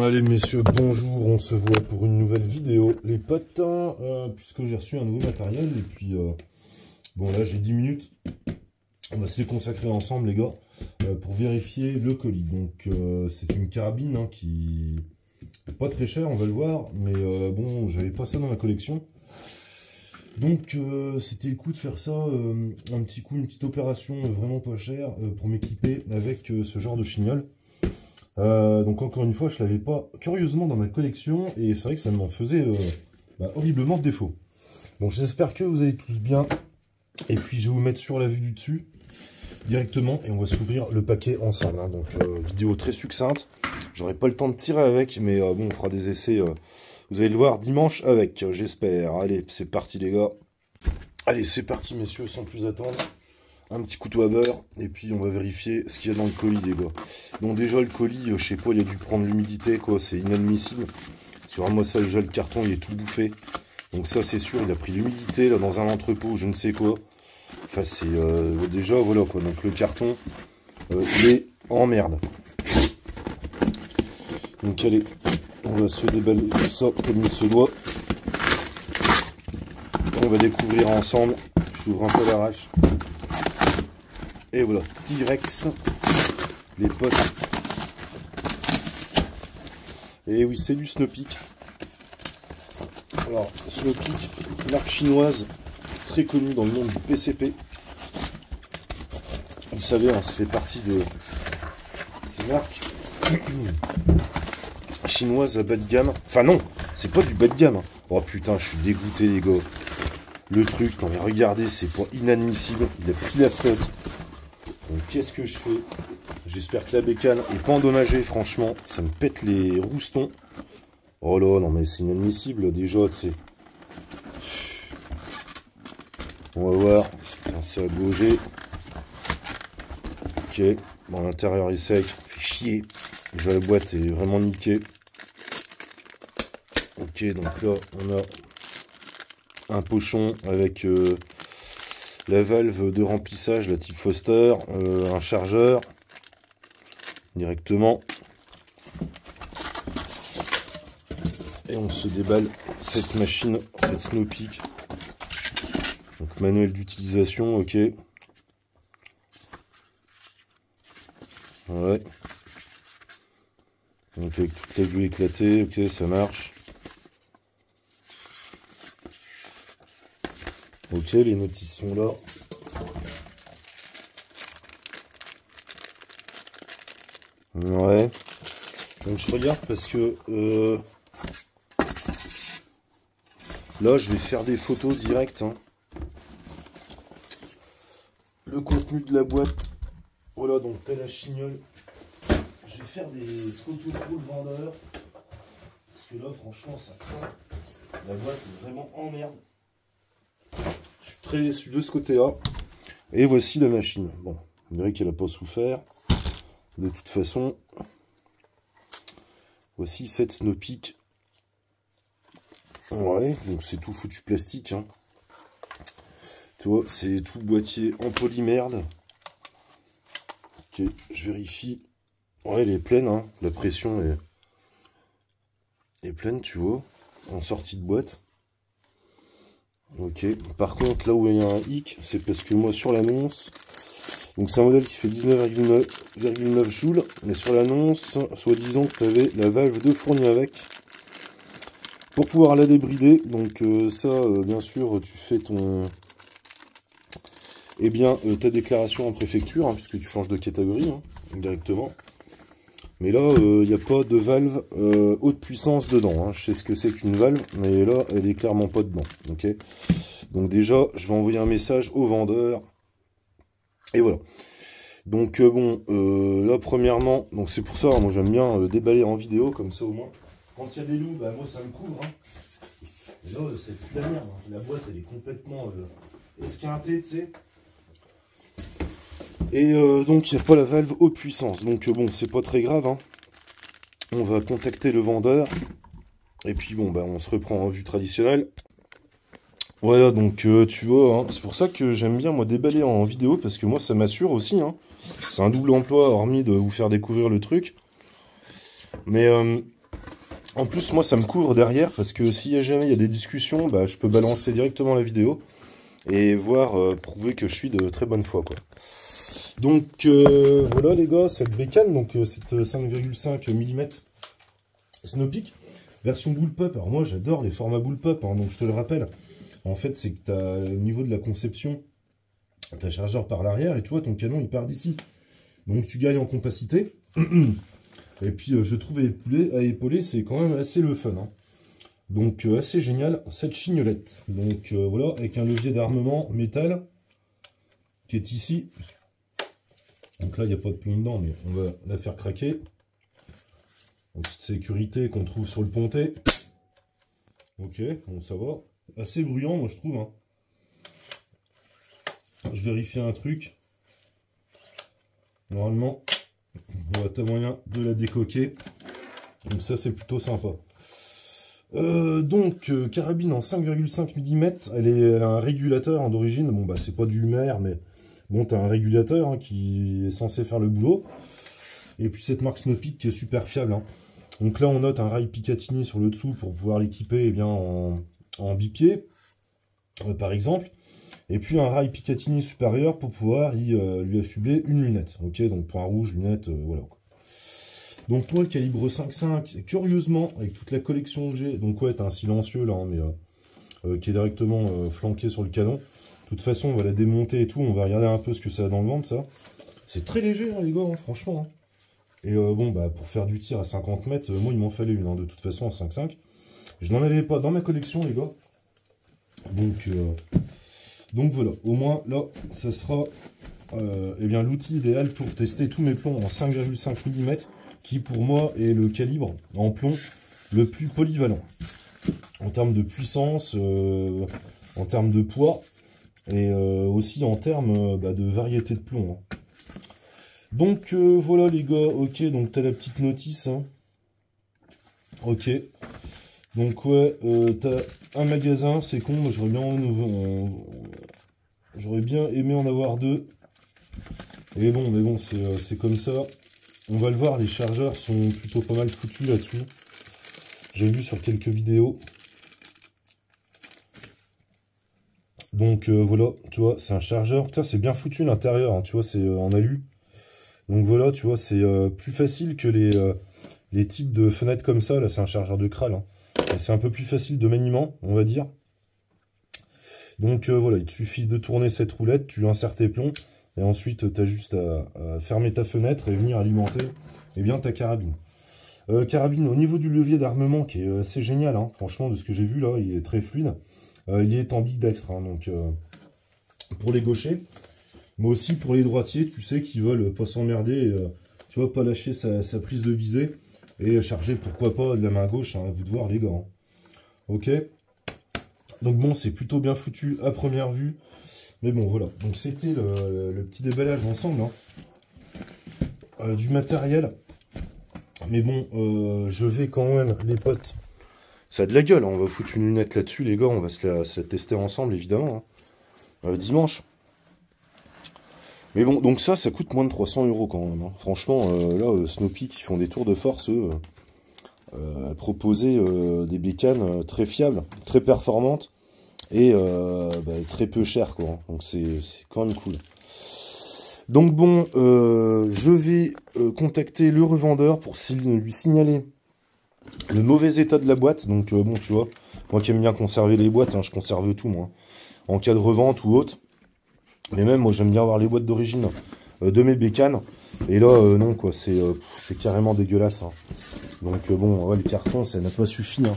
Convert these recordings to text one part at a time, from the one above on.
Allez messieurs, bonjour, on se voit pour une nouvelle vidéo, les potes, puisque j'ai reçu un nouveau matériel, et puis, bon là j'ai 10 minutes, on va se les consacrer ensemble les gars, pour vérifier le colis. Donc c'est une carabine hein, qui est pas très chère, on va le voir, mais bon, j'avais pas ça dans ma collection. Donc c'était le coup de faire ça, un petit coup, une petite opération vraiment pas chère, pour m'équiper avec ce genre de chignol. Donc encore une fois, je l'avais pas curieusement dans ma collection et c'est vrai que ça m'en faisait horriblement défaut. Bon, j'espère que vous allez tous bien. Et puis je vais vous mettre sur la vue du dessus directement et on va s'ouvrir le paquet ensemble. Hein. Donc vidéo très succincte. J'aurai pas le temps de tirer avec, mais bon, on fera des essais. Vous allez le voir dimanche avec, j'espère. Allez, c'est parti les gars. Allez, c'est parti messieurs, sans plus attendre. Un petit couteau à beurre, et puis on va vérifier ce qu'il y a dans le colis, les gars. Bon, déjà, le colis, je sais pas, il a dû prendre l'humidité, quoi, c'est inadmissible. Sur un moi ça, déjà, le carton, il est tout bouffé. Donc ça, c'est sûr, il a pris l'humidité, là, dans un entrepôt, je ne sais quoi. Enfin, c'est, déjà, voilà, quoi. Donc le carton, il est en merde. Donc, allez, on va se déballer ça comme il se doit. On va découvrir ensemble. J'ouvre un peu l'arrache. Et voilà, T-Rex, les potes. Et oui, c'est du Snow-Peak. Alors, Snow-Peak, marque chinoise, très connue dans le monde du PCP. Vous savez, hein, ça fait partie de ces marques chinoises à bas de gamme. Enfin non, c'est pas du bas de gamme. Hein. Oh putain, je suis dégoûté les gars. Le truc, non mais regardez, c'est pas inadmissible. Il a pris la flotte. Donc qu'est-ce que je fais? J'espère que la bécane est pas endommagée, franchement, ça me pète les roustons. Oh là, non mais c'est inadmissible déjà, tu sais. On va voir. Putain, c'est à gauger. Ok, bon, l'intérieur est sec, fait chier. Déjà la boîte est vraiment niquée. Ok, donc là, on a un pochon avec... la valve de remplissage, la type Foster, un chargeur directement. Et on se déballe cette machine, cette Snow-Peak. Donc manuel d'utilisation, ok. Ouais. Donc avec toute la vue éclatée, ok, ça marche. Ok, les notices sont là. Ouais. Donc je regarde parce que là je vais faire des photos directes. Hein. Le contenu de la boîte. Voilà, donc t'as la chignole. Je vais faire des photos pour le vendeur. Parce que là franchement ça craint. La boîte est vraiment en merde. Je suis très déçu de ce côté-là. Et voici la machine. Bon, on dirait qu'elle n'a pas souffert. De toute façon, voici cette Snow-Peak. Ouais, donc c'est tout foutu plastique. Hein. Tu vois, c'est tout boîtier en polymerde. Ok, je vérifie. Ouais, elle est pleine. Hein. La pression est pleine, tu vois, en sortie de boîte. Ok, par contre là où il y a un hic, c'est parce que moi sur l'annonce, donc c'est un modèle qui fait 19,9 joules, mais sur l'annonce, soi-disant que tu avais la valve de fournie avec, pour pouvoir la débrider, donc ça bien sûr tu fais ton, eh bien ta déclaration en préfecture, hein, puisque tu changes de catégorie hein, directement. Mais là, il n'y a pas de valve haute puissance dedans. Hein. Je sais ce que c'est qu'une valve, mais là, elle est clairement pas dedans. Ok. Donc déjà, je vais envoyer un message au vendeur. Et voilà. Donc bon, là premièrement, donc c'est pour ça, hein, moi j'aime bien déballer en vidéo, comme ça au moins. Quand il y a des loups, bah moi ça me couvre. Hein. Et là, c'est plus la merde. Hein. La boîte, elle est complètement esquintée, tu sais. Et donc il n'y a pas la valve haute puissance. Donc bon, c'est pas très grave. Hein. On va contacter le vendeur. Et puis bon, bah, on se reprend en vue traditionnelle. Voilà, donc tu vois, hein, c'est pour ça que j'aime bien moi déballer en vidéo. Parce que moi ça m'assure aussi. Hein. C'est un double emploi, hormis de vous faire découvrir le truc. Mais en plus, moi, ça me couvre derrière, parce que si jamais il y a des discussions, bah, je peux balancer directement la vidéo et voir prouver que je suis de très bonne foi, quoi. Donc, voilà, les gars, cette bécane, donc cette 5,5 mm Snow Peak, version bullpup. Alors moi, j'adore les formats bullpup, hein, donc je te le rappelle. En fait, c'est que tu as, au niveau de la conception, tu as un chargeur par l'arrière, et tu vois, ton canon, il part d'ici. Donc, tu gagnes en compacité. Et puis, je trouve à épauler, c'est quand même assez le fun, hein. Donc, assez génial, cette chignolette. Donc, voilà, avec un levier d'armement métal, qui est ici. Donc là, il n'y a pas de plomb dedans, mais on va la faire craquer. Une petite sécurité qu'on trouve sur le pontet. Ok, bon, ça va. Assez bruyant, moi, je trouve, hein. Je vérifie un truc. Normalement, tu as moyen de la décoquer. Donc ça, c'est plutôt sympa. Carabine en 5,5 mm. Elle a un régulateur, hein, d'origine. Bon, bah, c'est pas du mer, mais bon, tu as un régulateur, hein, qui est censé faire le boulot. Et puis cette marque Snow Peak qui est super fiable, hein. Donc là, on note un rail Picatinny sur le dessous pour pouvoir l'équiper, eh bien, en bipied, par exemple. Et puis un rail Picatinny supérieur pour pouvoir lui affubler une lunette. Ok, donc point rouge, lunette, voilà. Donc moi, le calibre 5.5, curieusement, avec toute la collection que j'ai, donc ouais, t'as un silencieux là, hein, mais qui est directement flanqué sur le canon. De toute façon, on va la démonter et tout, on va regarder un peu ce que ça a dans le ventre, ça. C'est très léger, hein, les gars, hein, franchement. Hein. Et bon, bah, pour faire du tir à 50 mètres, moi, il m'en fallait une, hein, de toute façon, en 5.5. Je n'en avais pas dans ma collection, les gars. Donc voilà, au moins, là, ça sera eh bien l'outil idéal pour tester tous mes plombs en 5,5 mm, qui, pour moi, est le calibre en plomb le plus polyvalent. En termes de puissance, en termes de poids, et aussi en termes de variété de plomb, hein. Donc voilà les gars, ok, donc t'as la petite notice, hein. Ok, donc ouais, t'as un magasin, c'est con, j'aurais bien aimé en avoir deux, et bon, mais bon, c'est comme ça, on va le voir, les chargeurs sont plutôt pas mal foutus là-dessus, j'ai vu sur quelques vidéos. Donc voilà, tu vois, c'est un chargeur, putain, c'est bien foutu l'intérieur, hein, tu vois, c'est en alu. Donc voilà, tu vois, c'est plus facile que les types de fenêtres comme ça. Là, c'est un chargeur de Kral, hein. C'est un peu plus facile de maniement, on va dire. Donc voilà, il te suffit de tourner cette roulette, tu insères tes plombs, et ensuite, tu as juste à fermer ta fenêtre et venir alimenter bien, ta carabine. Carabine, au niveau du levier d'armement, qui est assez génial, hein, franchement, de ce que j'ai vu, là, il est très fluide. Il est ambidextre, hein, donc pour les gauchers. Mais aussi pour les droitiers, tu sais, qui veulent pas s'emmerder, tu vois, pas lâcher sa prise de visée et charger, pourquoi pas, de la main gauche, hein, à vous de voir, les gars. Hein. Ok. Donc bon, c'est plutôt bien foutu à première vue. Mais bon, voilà. Donc c'était le petit déballage ensemble, hein, du matériel. Mais bon, je vais quand même, les potes, ça a de la gueule, hein. On va foutre une lunette là-dessus, les gars. On va se la tester ensemble, évidemment, hein, dimanche. Mais bon, donc ça coûte moins de 300 € quand même, hein. Franchement, là, Snow Peak, ils font des tours de force, eux, à proposer des bécanes très fiables, très performantes, et très peu chères, quoi. Donc c'est quand même cool. Donc bon, je vais contacter le revendeur pour lui signaler le mauvais état de la boîte. Donc bon, tu vois, moi qui aime bien conserver les boîtes, hein, je conserve tout, moi, en cas de revente ou autre. Mais même, moi, j'aime bien avoir les boîtes d'origine de mes bécanes. Et là, non, quoi, c'est carrément dégueulasse, hein. Donc, bon, ouais, les cartons, ça n'a pas suffi, hein.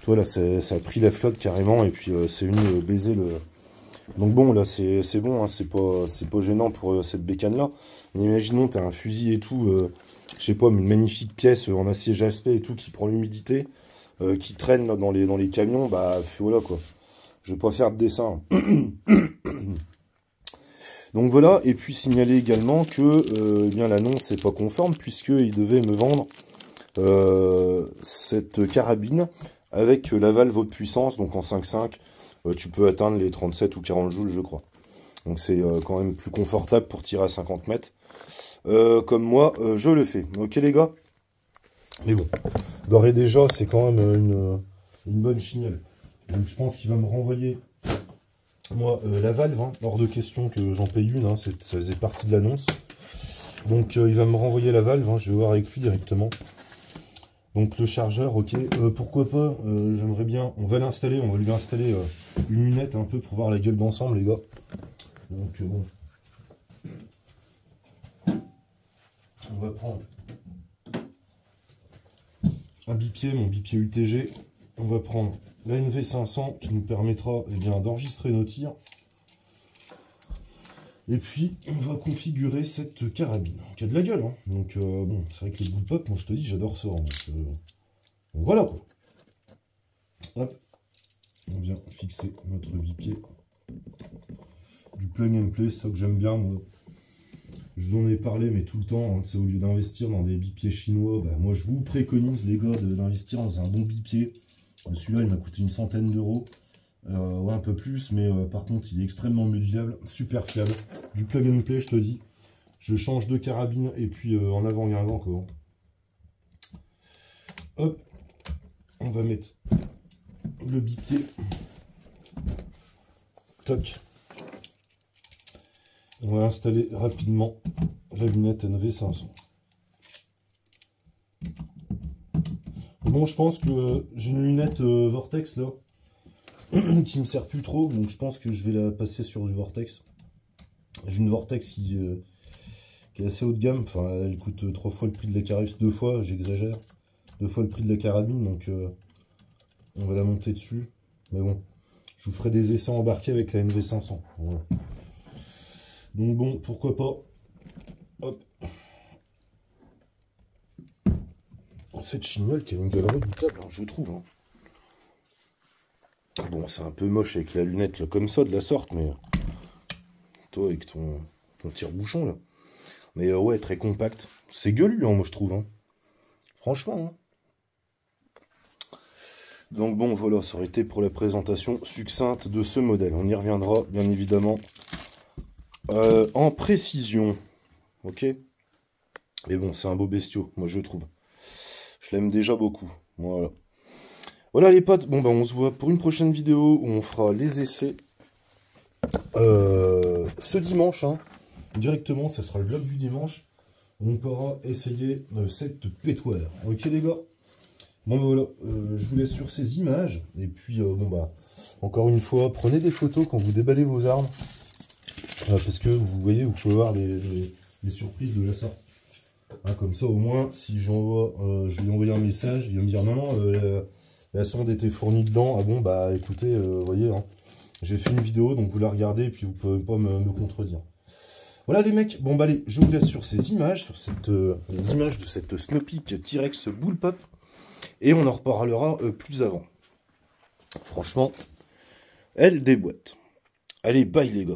Tu vois, là, ça a pris la flotte carrément. Et puis, c'est venu baiser le... Donc, bon, là, c'est bon, hein, c'est pas gênant pour cette bécane-là. Mais imaginons, tu as un fusil et tout, je sais pas, une magnifique pièce en acier jaspé et tout, qui prend l'humidité, qui traîne là, dans les camions, bah, voilà, quoi. Je vais pas faire de dessin. Donc voilà, et puis signaler également que bien l'annonce n'est pas conforme, puisqu'il devait me vendre cette carabine avec la valve haute puissance, donc en 5.5, tu peux atteindre les 37 ou 40 joules, je crois. Donc c'est quand même plus confortable pour tirer à 50 mètres. comme moi je le fais. Ok les gars? Mais bon, d'ores et déjà, c'est quand même une bonne chignelle. Donc je pense qu'il va me renvoyer, moi, la valve, hein. Hors de question que j'en paye une, hein. Ça faisait partie de l'annonce. Donc il va me renvoyer la valve, hein. Je vais voir avec lui directement. Donc le chargeur, ok, pourquoi pas, j'aimerais bien, on va l'installer, on va lui installer une lunette un peu pour voir la gueule d'ensemble les gars. Donc bon, on va prendre un bipied, mon bipied UTG, on va prendre la NV500 qui nous permettra d'enregistrer nos tirs. Et puis, on va configurer cette carabine, qui a de la gueule, hein. Donc, bon, c'est vrai que les bullpup, moi je te dis, j'adore ça. Donc, voilà, quoi. Hop. On vient fixer notre bipied. Du plug and play, c'est ça que j'aime bien, moi. Je vous en ai parlé, mais tout le temps, hein, au lieu d'investir dans des bipieds chinois, bah, moi je vous préconise, les gars, d'investir dans un bon bipied. Celui-là, il m'a coûté une centaine d'euros. Ouais, un peu plus, mais par contre il est extrêmement modulable, super fiable, du plug and play, je te dis. Je change de carabine et puis en avant et avant quoi. Hop, on va mettre le bipied, toc, on va installer rapidement la lunette NV500. Bon, je pense que j'ai une lunette Vortex là qui me sert plus trop, donc je pense que je vais la passer sur du Vortex. J'ai une Vortex qui est assez haut de gamme, enfin elle coûte 3 fois le prix de la carabine, 2 fois, j'exagère, 2 fois le prix de la carabine, donc on va la monter dessus. Mais bon, je vous ferai des essais embarqués avec la NV500. Voilà. Donc bon, pourquoi pas. Hop. Cette chignole qui a une gueule redoutable, hein, je trouve. Hein. Bon, c'est un peu moche avec la lunette là, comme ça, de la sorte, mais toi avec ton tire-bouchon là. Mais ouais, très compact. C'est gueulu, hein, moi je trouve. Hein. Franchement. Hein. Donc bon, voilà, ça aurait été pour la présentation succincte de ce modèle. On y reviendra, bien évidemment, en précision. Ok. Mais bon, c'est un beau bestiau, moi je trouve. Je l'aime déjà beaucoup. Voilà. Voilà les potes, bon ben on se voit pour une prochaine vidéo où on fera les essais ce dimanche, hein. Directement, ça sera le vlog du dimanche, on pourra essayer cette pétoire. Ok les gars? Bon ben voilà, je vous laisse sur ces images, et puis bon bah, encore une fois, prenez des photos quand vous déballez vos armes, parce que vous voyez, vous pouvez avoir des surprises de la sorte. Hein, comme ça au moins, si j'envoie, je vais lui envoyer un message, il va me dire non, la sonde était fournie dedans. Ah bon, bah écoutez, vous voyez, hein, j'ai fait une vidéo, donc vous la regardez, et puis vous pouvez pas me contredire. Voilà les mecs, bon bah allez, je vous laisse sur ces images, sur les images de cette Snowpeak T-Rex Bullpup, et on en reparlera plus avant. Franchement, elle déboîte. Allez, bye les gars.